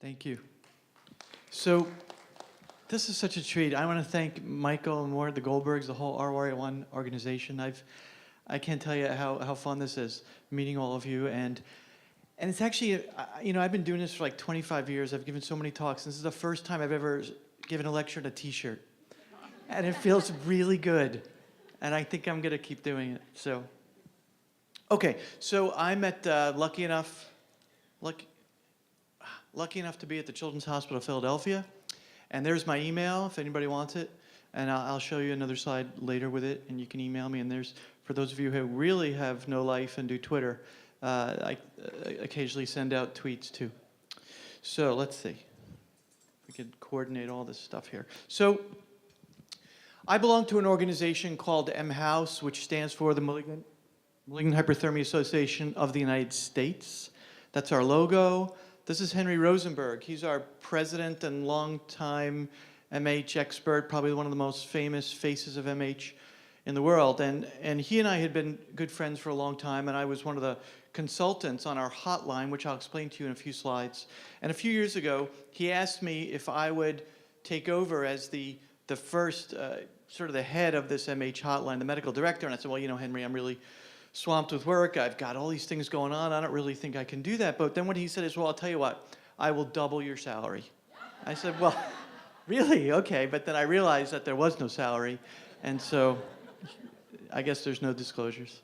Thank you. So this is such a treat. I want to thank Michael and Ward, the Goldbergs, the whole RY1 organization. I can't tell you how fun this is, meeting all of you. And it's actually, I've been doing this for like 25 years. I've given so many talks. This is the first time I've ever given a lecture in a t-shirt. And it feels really good. And I think I'm going to keep doing it. So, okay. So I'm lucky enough to be at the Children's Hospital of Philadelphia. And there's my email if anybody wants it. And I'll show you another slide later with it, and you can email me. And there's, for those of you who really have no life and do Twitter, I occasionally send out tweets too. So let's see. We could coordinate all this stuff here. So I belong to an organization called MHouse, which stands for the Malignant Hyperthermia Association of the United States. That's our logo. This is Henry Rosenberg. He's our president and longtime MH expert, probably one of the most famous faces of MH in the world. And he and I had been good friends for a long time, and I was one of the consultants on our hotline, which I'll explain to you in a few slides. And a few years ago, he asked me if I would take over as the first, sort of the head of this MH hotline, the medical director. And I said, well, Henry, I'm really swamped with work. I've got all these things going on. I don't really think I can do that. But then what he said is, well, I'll tell you what, I will double your salary. I said, well, really? Okay. But then I realized that there was no salary. And so I guess there's no disclosures.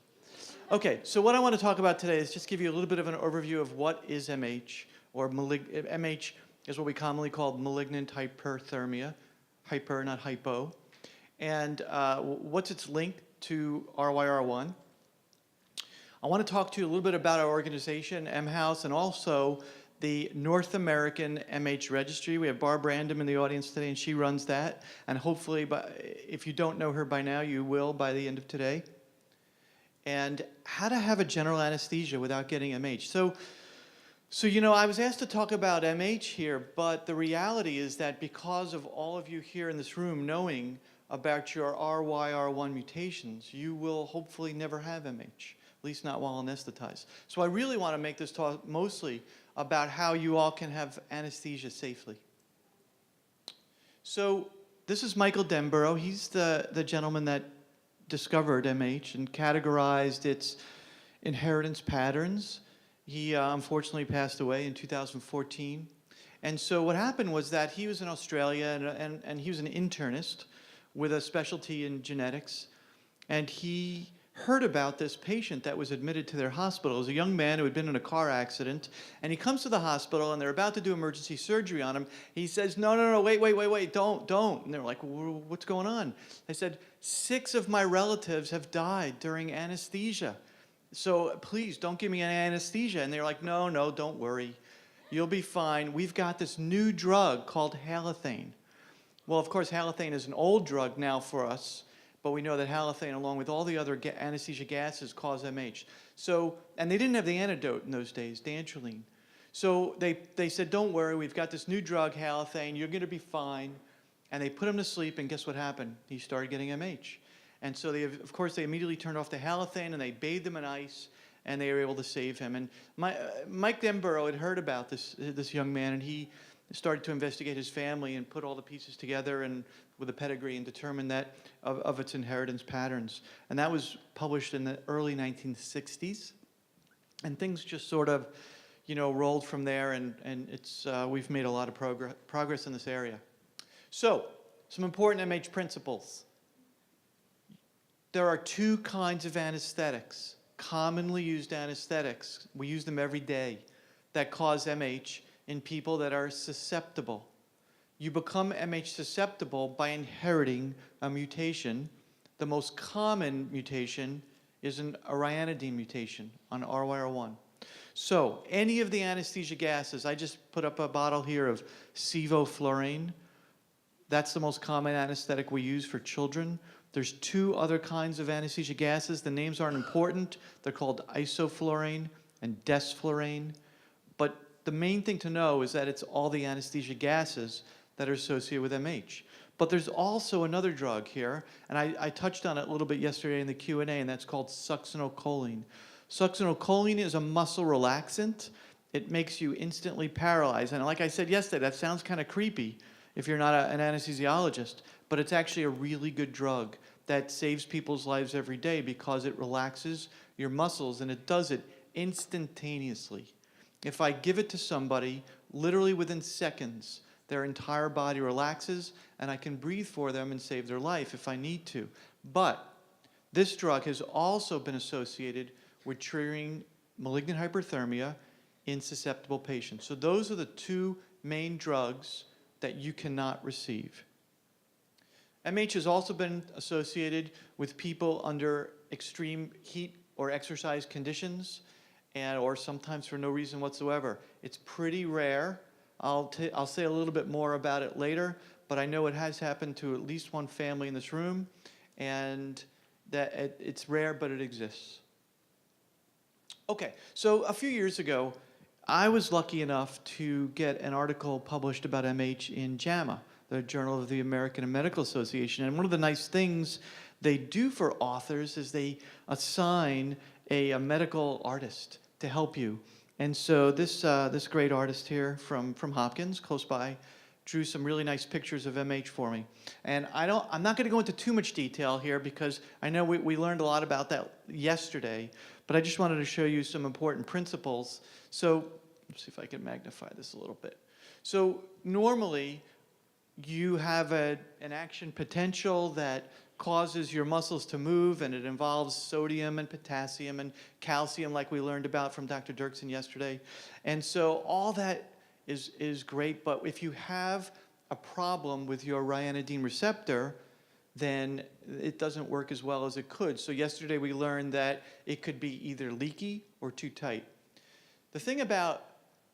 Okay. So what I want to talk about today is just give you a little bit of an overview of what is MH, or MH is what we commonly call malignant hyperthermia. Hyper, not hypo. And what's its link to RYR1? I want to talk to you a little bit about our organization, MHouse, and also the North American MH Registry. We have Barbara Andom in the audience today, and she runs that. And hopefully, if you don't know her by now, you will by the end of today. And how to have a general anesthesia without getting MH. So I was asked to talk about MH here, but the reality is that because of all of you here in this room knowing about your RYR1 mutations, you will hopefully never have MH. At least not while anesthetized. So I really want to make this talk mostly about how you all can have anesthesia safely. So this is Michael Denborough. He's the gentleman that discovered MH and categorized its inheritance patterns. He unfortunately passed away in 2014. And so what happened was that he was in Australia, and he was an internist with a specialty in genetics. And he heard about this patient that was admitted to their hospital. It was a young man who had been in a car accident, and he comes to the hospital, and they're about to do emergency surgery on him. He says, no, wait, don't. And they're like, what's going on? They said, 6 of my relatives have died during anesthesia. So please don't give me any anesthesia. And they're like, no, don't worry. You'll be fine. We've got this new drug called halothane. Well, of course, halothane is an old drug now for us. But we know that halothane, along with all the other anesthesia gases, cause MH. So, and they didn't have the antidote in those days, dantrolene. So they said, don't worry, we've got this new drug, halothane, you're going to be fine. And they put him to sleep, and guess what happened? He started getting MH. And so, of course, they immediately turned off the halothane, and they bathed him in ice, and they were able to save him. And Mike Denborough had heard about this young man, and he started to investigate his family and put all the pieces together and with a pedigree and determined that of its inheritance patterns. And that was published in the early 1960s. And things just sort of, rolled from there, and we've made a lot of progress in this area. So, some important MH principles. There are 2 kinds of anesthetics, commonly used anesthetics. We use them every day, that cause MH in people that are susceptible. You become MH susceptible by inheriting a mutation. The most common mutation is an ryanodine mutation on RYR1. So any of the anesthesia gases, I just put up a bottle here of sevoflurane. That's the most common anesthetic we use for children. There's 2 other kinds of anesthesia gases. The names aren't important. They're called isoflurane and desflurane. But the main thing to know is that it's all the anesthesia gases that are associated with MH. But there's also another drug here, and I touched on it a little bit yesterday in the Q&A, and that's called succinylcholine. Succinylcholine is a muscle relaxant. it makes you instantly paralyzed. And like I said yesterday, that sounds kind of creepy if you're not an anesthesiologist, but it's actually a really good drug that saves people's lives every day because it relaxes your muscles, and it does it instantaneously. If I give it to somebody, literally within seconds, their entire body relaxes, and I can breathe for them and save their life if I need to. But this drug has also been associated with triggering malignant hyperthermia in susceptible patients. So those are the two main drugs that you cannot receive. MH has also been associated with people under extreme heat or exercise conditions, or sometimes for no reason whatsoever. It's pretty rare. I'll say a little bit more about it later, but I know it has happened to at least one family in this room, and that it's rare, but it exists. Okay, so a few years ago, I was lucky enough to get an article published about MH in JAMA, the Journal of the American Medical Association. And one of the nice things they do for authors is they assign a medical artist to help you. And so this great artist here from Hopkins, close by, drew some really nice pictures of MH for me. And I'm not going to go into too much detail here because I know we learned a lot about that yesterday, but I just wanted to show you some important principles. So let's see if I can magnify this a little bit. So normally you have an action potential that causes your muscles to move, and it involves sodium and potassium and calcium like we learned about from Dr. Dirksen yesterday. And so all that is great, but if you have a problem with your ryanodine receptor, then it doesn't work as well as it could. So yesterday we learned that it could be either leaky or too tight. The thing about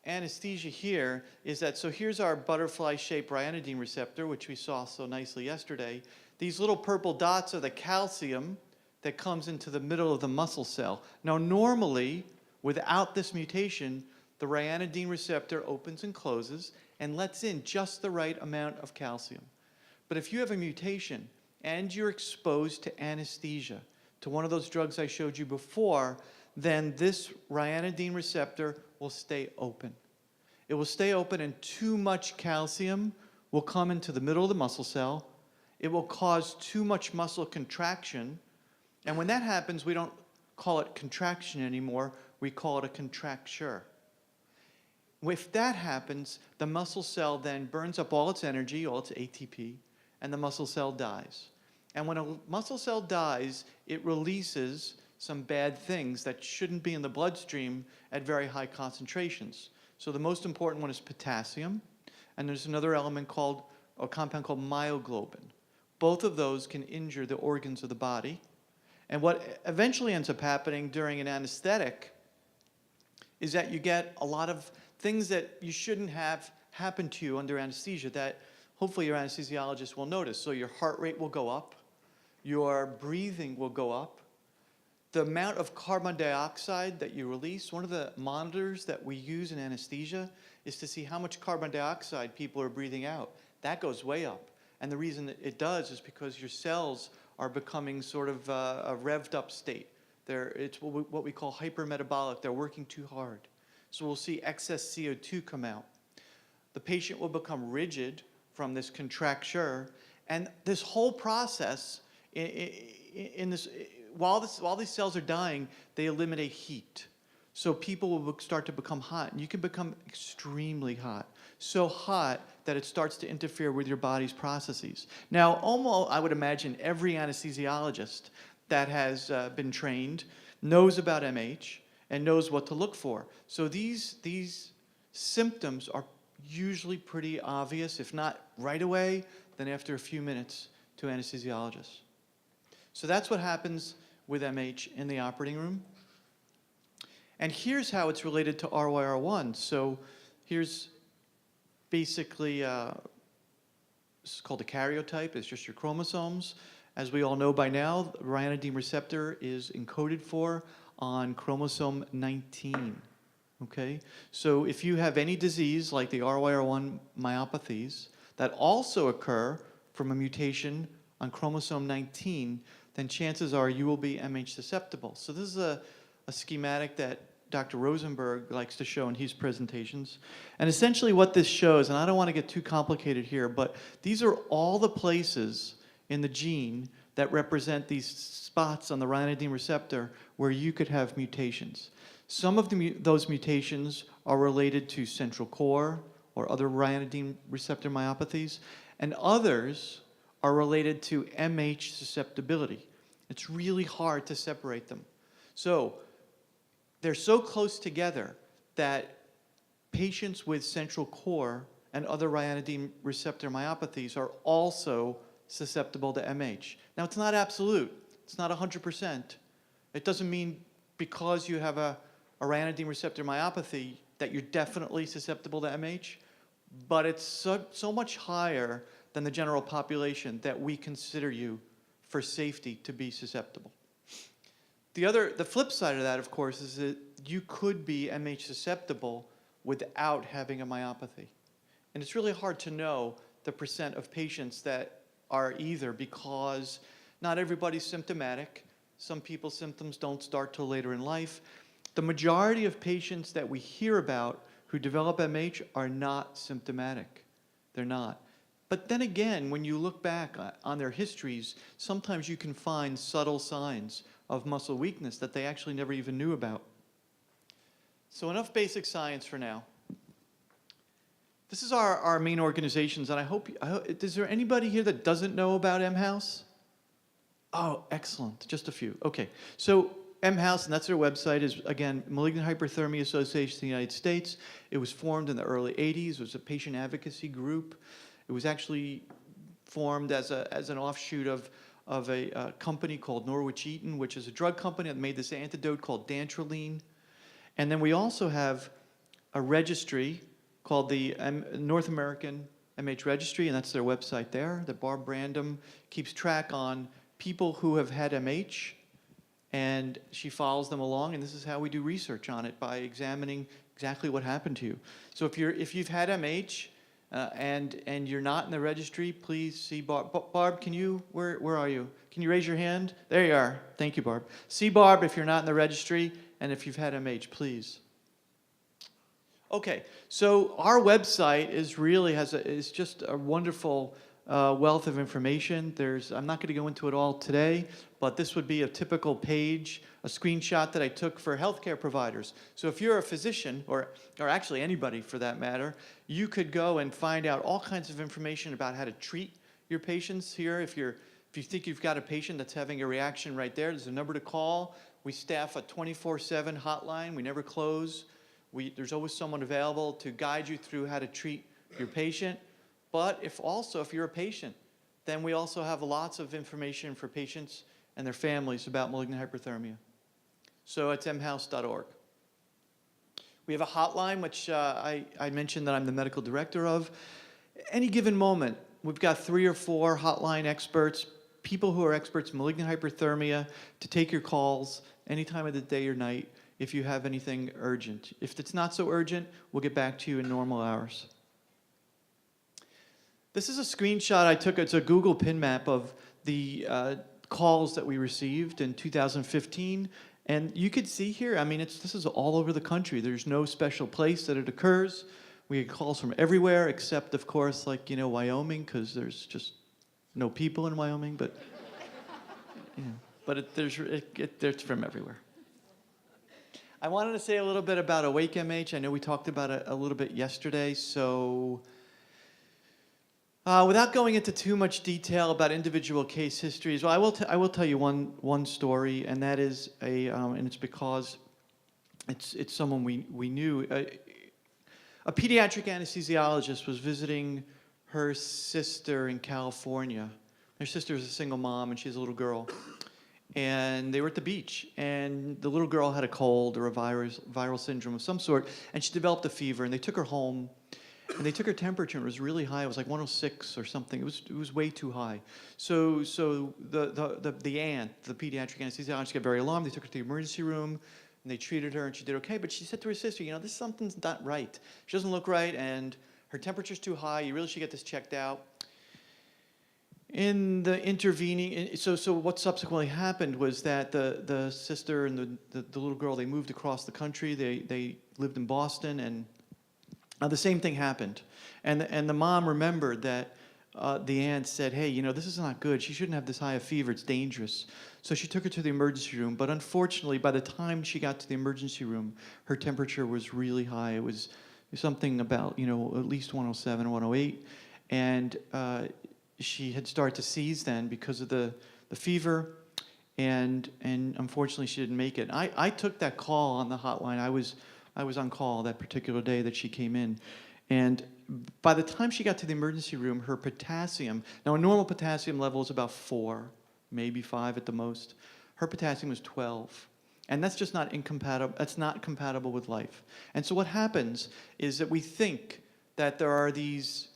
anesthesia here is that, so here's our butterfly-shaped ryanodine receptor, which we saw so nicely yesterday. These little purple dots are the calcium that comes into the middle of the muscle cell. Now normally, without this mutation, the ryanodine receptor opens and closes and lets in just the right amount of calcium. But if you have a mutation and you're exposed to anesthesia, to one of those drugs I showed you before, then this ryanodine receptor will stay open. It will stay open, and too much calcium will come into the middle of the muscle cell. It will cause too much muscle contraction. And when that happens, we don't call it contraction anymore. We call it a contracture. If that happens, the muscle cell then burns up all its energy, all its ATP, and the muscle cell dies. And when a muscle cell dies, it releases some bad things that shouldn't be in the bloodstream at very high concentrations. So the most important one is potassium, and there's another element called, a compound called myoglobin. Both of those can injure the organs of the body. And what eventually ends up happening during an anesthetic is that you get a lot of things that you shouldn't have happen to you under anesthesia that hopefully your anesthesiologist will notice. So your heart rate will go up, your breathing will go up, the amount of carbon dioxide that you release. One of the monitors that we use in anesthesia is to see how much carbon dioxide people are breathing out. That goes way up. And the reason that it does is because your cells are becoming sort of a revved up state. It's what we call hypermetabolic. They're working too hard. So we'll see excess CO2 come out. The patient will become rigid from this contracture. And this whole process, while these cells are dying, they eliminate heat. So people will start to become hot, and you can become extremely hot. So hot that it starts to interfere with your body's processes. Now, almost, I would imagine every anesthesiologist that has been trained knows about MH and knows what to look for. So these symptoms are usually pretty obvious, if not right away, then after a few minutes to anesthesiologists. So that's what happens with MH in the operating room. And here's how it's related to RYR1. So here's basically, it's called a karyotype. It's just your chromosomes. As we all know by now, the ryanodine receptor is encoded for on chromosome 19. Okay? So if you have any disease like the RYR1 myopathies that also occur from a mutation on chromosome 19, then chances are you will be MH susceptible. So this is a schematic that Dr. Rosenberg likes to show in his presentations. And essentially what this shows, and I don't want to get too complicated here, but these are all the places in the gene that represent these spots on the ryanodine receptor where you could have mutations. Some of those mutations are related to central core or other ryanodine receptor myopathies, and others are related to MH susceptibility. It's really hard to separate them. So they're so close together that patients with central core and other ryanodine receptor myopathies are also susceptible to MH. Now, it's not absolute. It's not 100%. It doesn't mean because you have a ryanodine receptor myopathy that you're definitely susceptible to MH, but it's so much higher than the general population that we consider you for safety to be susceptible. The flip side of that, of course, is that you could be MH susceptible without having a myopathy. And it's really hard to know the percent of patients that are either, because not everybody's symptomatic. Some people's symptoms don't start till later in life. The majority of patients that we hear about who develop MH are not symptomatic. They're not. But then again, when you look back on their histories, sometimes you can find subtle signs of muscle weakness that they actually never even knew about. So enough basic science for now. This is our main organizations, and I hope, is there anybody here that doesn't know about MHouse? Oh, excellent, just a few. Okay, so MHouse, and that's their website, is, again, Malignant Hyperthermia Association of the United States. It was formed in the early 80s. It was a patient advocacy group. It was actually formed as an offshoot of a company called Norwich Eaton, which is a drug company that made this antidote called dantrolene. And then we also have a registry called the North American MH Registry, and that's their website there, that Barb Brandom keeps track on people who have had MH, and she follows them along, and this is how we do research on it, by examining exactly what happened to you. So if you've had MH, and you're not in the registry, please see Barb. Barb, can you, where are you? Can you raise your hand? There you are. Thank you, Barb. See Barb if you're not in the registry, and if you've had MH, please. Okay, so our website is just a wonderful wealth of information. I'm not going to go into it all today, but this would be a typical page, a screenshot that I took for healthcare providers. So if you're a physician, or actually anybody for that matter, you could go and find out all kinds of information about how to treat your patients here. If you think you've got a patient that's having a reaction right there's a number to call. We staff a 24/7 hotline. We never close. There's always someone available to guide you through how to treat your patient. But if you're a patient, then we also have lots of information for patients and their families about malignant hyperthermia. So it's mhouse.org. We have a hotline, which I mentioned that I'm the medical director of. Any given moment, we've got 3 or 4 hotline experts, people who are experts in malignant hyperthermia, to take your calls any time of the day or night if you have anything urgent. If it's not so urgent, we'll get back to you in normal hours. This is a screenshot I took. It's a Google pin map of the calls that we received in 2015. And you could see here, I mean, this is all over the country. There's no special place that it occurs. We get calls from everywhere, except, of course, like, Wyoming, because there's just no people in Wyoming. But, it's from everywhere. I wanted to say a little bit about Awake MH. I know we talked about it a little bit yesterday, so without going into too much detail about individual case histories, well, I will tell you one story, and that is and it's because it's someone we knew. A pediatric anesthesiologist was visiting her sister in California. Her sister is a single mom, and she has a little girl. And they were at the beach, and the little girl had a cold or a viral syndrome of some sort, and she developed a fever, and they took her home, and they took her temperature, and it was really high. It was like 106 or something. It was way too high. So the aunt, the pediatric anesthesiologist, got very alarmed. They took her to the emergency room, and they treated her, and she did okay. But she said to her sister, something's not right. She doesn't look right, and her temperature's too high. You really should get this checked out. In the intervening, so what subsequently happened was that the sister and the little girl, they moved across the country. They lived in Boston, and the same thing happened. And the mom remembered that the aunt said, hey, you know, this is not good. She shouldn't have this high a fever. It's dangerous. So she took her to the emergency room. But unfortunately, by the time she got to the emergency room, her temperature was really high. It was something about, you know, at least 107, 108. And she had started to seize then because of the fever. And unfortunately, she didn't make it. I took that call on the hotline. I was on call that particular day that she came in. And by the time she got to the emergency room, her potassium, now a normal potassium level is about 4, maybe 5 at the most. Her potassium was 12. And that's just not incompatible, that's not compatible with life. And so what happens is that we think that there are these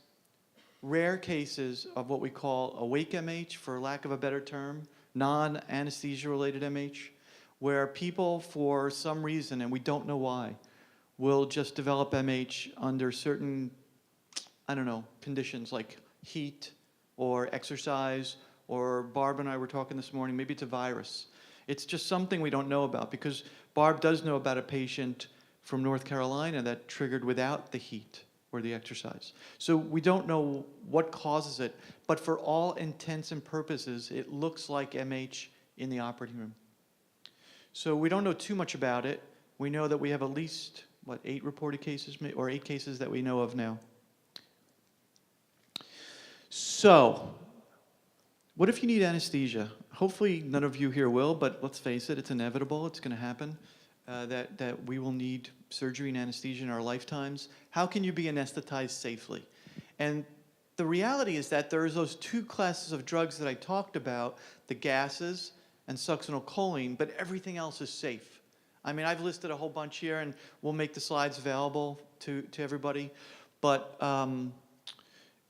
rare cases of what we call awake MH, for lack of a better term, non-anesthesia related MH, where people for some reason, and we don't know why, will just develop MH under certain, I don't know, conditions like heat or exercise, or Barb and I were talking this morning, maybe it's a virus. It's just something we don't know about, because Barb does know about a patient from North Carolina that triggered without the heat or the exercise. So we don't know what causes it, but for all intents and purposes, it looks like MH in the operating room. So we don't know too much about it. We know that we have at least, 8 reported cases, or 8 cases that we know of now. So, what if you need anesthesia? Hopefully none of you here will, but let's face it, it's inevitable, it's gonna happen, that we will need surgery and anesthesia in our lifetimes. How can you be anesthetized safely? And the reality is that there's those 2 classes of drugs that I talked about, the gases and succinylcholine, but everything else is safe. I mean, I've listed a whole bunch here, and we'll make the slides available to everybody, but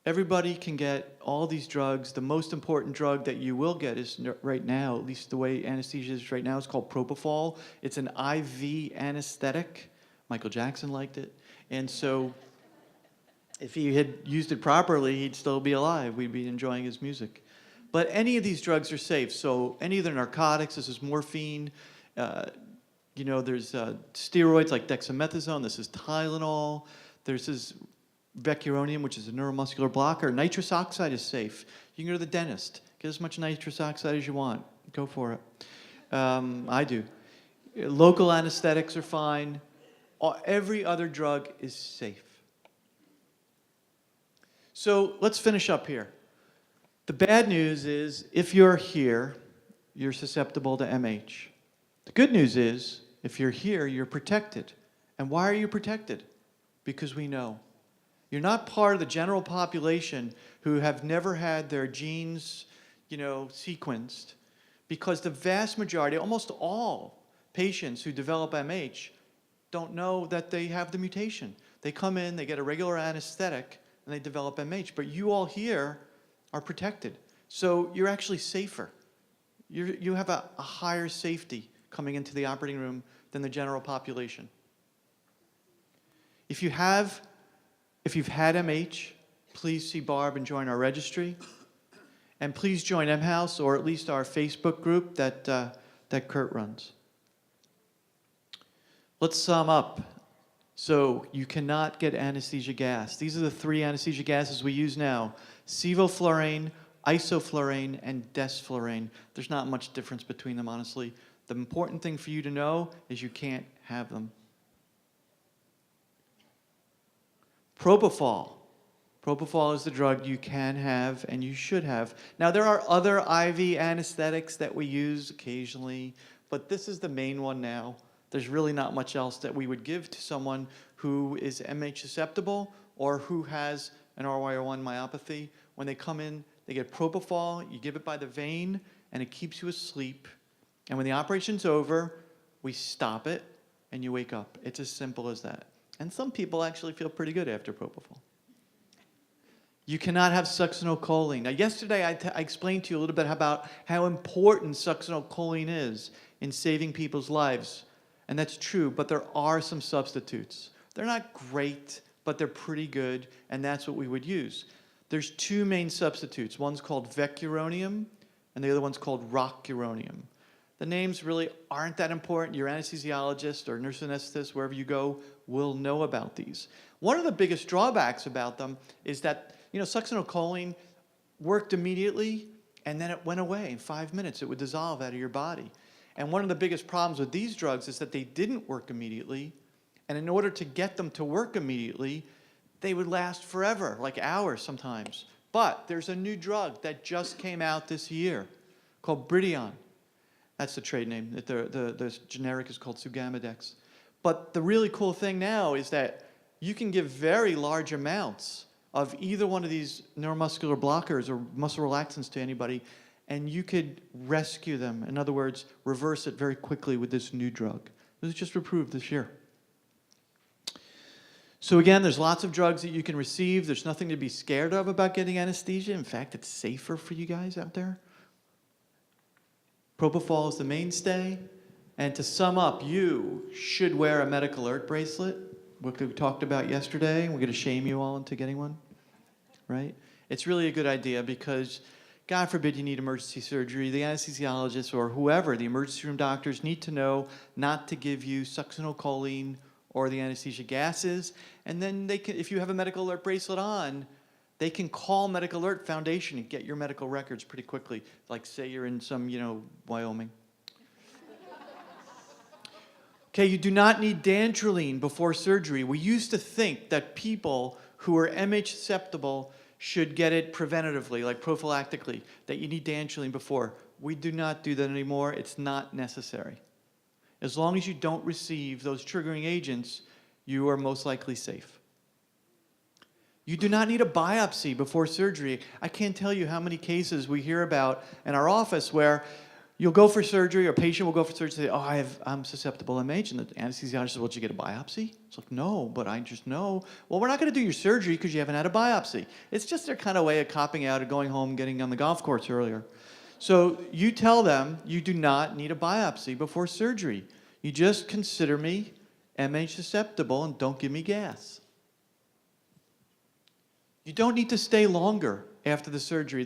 everybody can get all these drugs. The most important drug that you will get is right now, at least the way anesthesia is right now, is called propofol. It's an IV anesthetic. Michael Jackson liked it. And so if he had used it properly, he'd still be alive. We'd be enjoying his music. But any of these drugs are safe. So any of the narcotics, this is morphine. You know, there's steroids like dexamethasone. This is Tylenol. There's this vecuronium, which is a neuromuscular blocker. Nitrous oxide is safe. You can go to the dentist. Get as much nitrous oxide as you want. Go for it. I do. Local anesthetics are fine. Every other drug is safe. So let's finish up here. The bad news is, if you're here, you're susceptible to MH. The good news is, if you're here, you're protected. And why are you protected? Because we know. You're not part of the general population who have never had their genes, you know, sequenced, because the vast majority, almost all patients who develop MH don't know that they have the mutation. They come in, they get a regular anesthetic, and they develop MH. But you all here are protected. So you're actually safer. You have a higher safety coming into the operating room than the general population. If you've had MH, please see Barb and join our registry. And please join MHouse, or at least our Facebook group that Kurt runs. Let's sum up. So you cannot get anesthesia gas. These are the 3 anesthesia gases we use now: sevoflurane, isoflurane, and desflurane. There's not much difference between them, honestly. The important thing for you to know is you can't have them. Propofol. Propofol is the drug you can have and you should have. Now, there are other IV anesthetics that we use occasionally, but this is the main one now. There's really not much else that we would give to someone who is MH susceptible or who has an RYR1 myopathy. When they come in, they get propofol, you give it by the vein, and it keeps you asleep. And when the operation's over, we stop it, and you wake up. It's as simple as that. And some people actually feel pretty good after propofol. You cannot have succinylcholine. Now, yesterday I explained to you a little bit about how important succinylcholine is in saving people's lives. And that's true, but there are some substitutes. They're not great, but they're pretty good, and that's what we would use. There's two main substitutes. One's called vecuronium, and the other one's called rocuronium. The names really aren't that important. Your anesthesiologist or nurse anesthetist, wherever you go, will know about these. One of the biggest drawbacks about them is that, succinylcholine worked immediately, and then it went away in 5 minutes. It would dissolve out of your body. And one of the biggest problems with these drugs is that they didn't work immediately, and in order to get them to work immediately, they would last forever, like hours sometimes. But there's a new drug that just came out this year called Bridion. That's the trade name. The generic is called Sugamadex. But the really cool thing now is that you can give very large amounts of either one of these neuromuscular blockers or muscle relaxants to anybody, and you could rescue them. In other words, reverse it very quickly with this new drug. It was just approved this year. So again, there's lots of drugs that you can receive. There's nothing to be scared of about getting anesthesia. In fact, it's safer for you guys out there. Propofol is the mainstay. And to sum up, you should wear a medical alert bracelet, what we talked about yesterday. We're going to shame you all into getting one, right? It's really a good idea because, God forbid, you need emergency surgery. The anesthesiologist or whoever, the emergency room doctors, need to know not to give you succinylcholine or the anesthesia gases. And then they can, if you have a medical alert bracelet on, they can call Medical Alert Foundation and get your medical records pretty quickly. Like, say you're in some, Wyoming. Okay, you do not need dantrolene before surgery. We used to think that people who are MH susceptible should get it preventatively, like prophylactically, that you need dantrolene before. We do not do that anymore. It's not necessary. As long as you don't receive those triggering agents, you are most likely safe. You do not need a biopsy before surgery. I can't tell you how many cases we hear about in our office where you'll go for surgery, or a patient will go for surgery and say, I'm susceptible MH, and the anesthesiologist says, well, did you get a biopsy? It's like, no, but I just know. Well, we're not going to do your surgery because you haven't had a biopsy. It's just their kind of way of copping out and going home, getting on the golf course earlier. So you tell them you do not need a biopsy before surgery. You just consider me MH susceptible and don't give me gas. You don't need to stay longer after the surgery.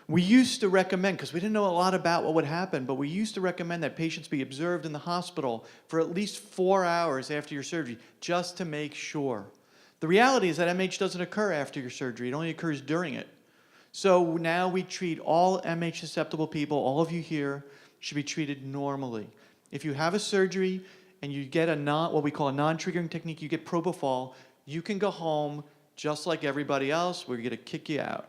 We used to recommend, because we didn't know a lot about what would happen, but we used to recommend that patients be observed in the hospital for at least 4 hours after your surgery, just to make sure. The reality is that MH doesn't occur after your surgery. It only occurs during it. So now we treat all MH susceptible people, all of you here, should be treated normally. If you have a surgery and you get what we call a non-triggering technique, you get propofol, you can go home just like everybody else. We're going to kick you out.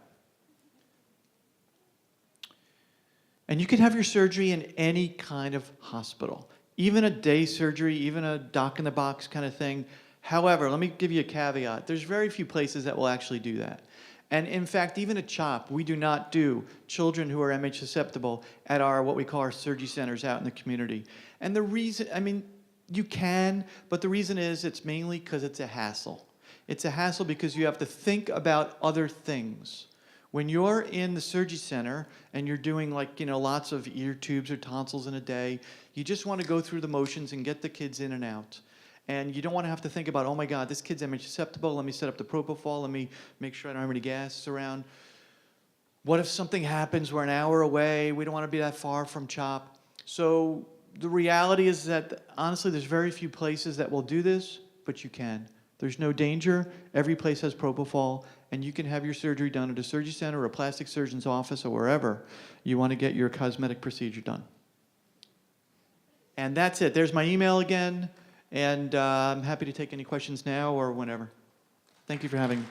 And you can have your surgery in any kind of hospital, even a day surgery, even a doc-in-the-box kind of thing. However, let me give you a caveat. There's very few places that will actually do that. And in fact, even at CHOP, we do not do children who are MH susceptible at what we call our surgery centers out in the community. And the reason, you can, but the reason is it's mainly because it's a hassle. It's a hassle because you have to think about other things. When you're in the surgery center and you're doing lots of ear tubes or tonsils in a day, you just want to go through the motions and get the kids in and out. And you don't want to have to think about, oh my God, this kid's MH susceptible, let me set up the propofol, let me make sure I don't have any gases around. What if something happens, we're an hour away, we don't want to be that far from CHOP. So the reality is that, honestly, there's very few places that will do this, but you can. There's no danger. Every place has propofol, and you can have your surgery done at a surgery center or a plastic surgeon's office or wherever you want to get your cosmetic procedure done. And that's it. There's my email again, and I'm happy to take any questions now or whenever. Thank you for having me.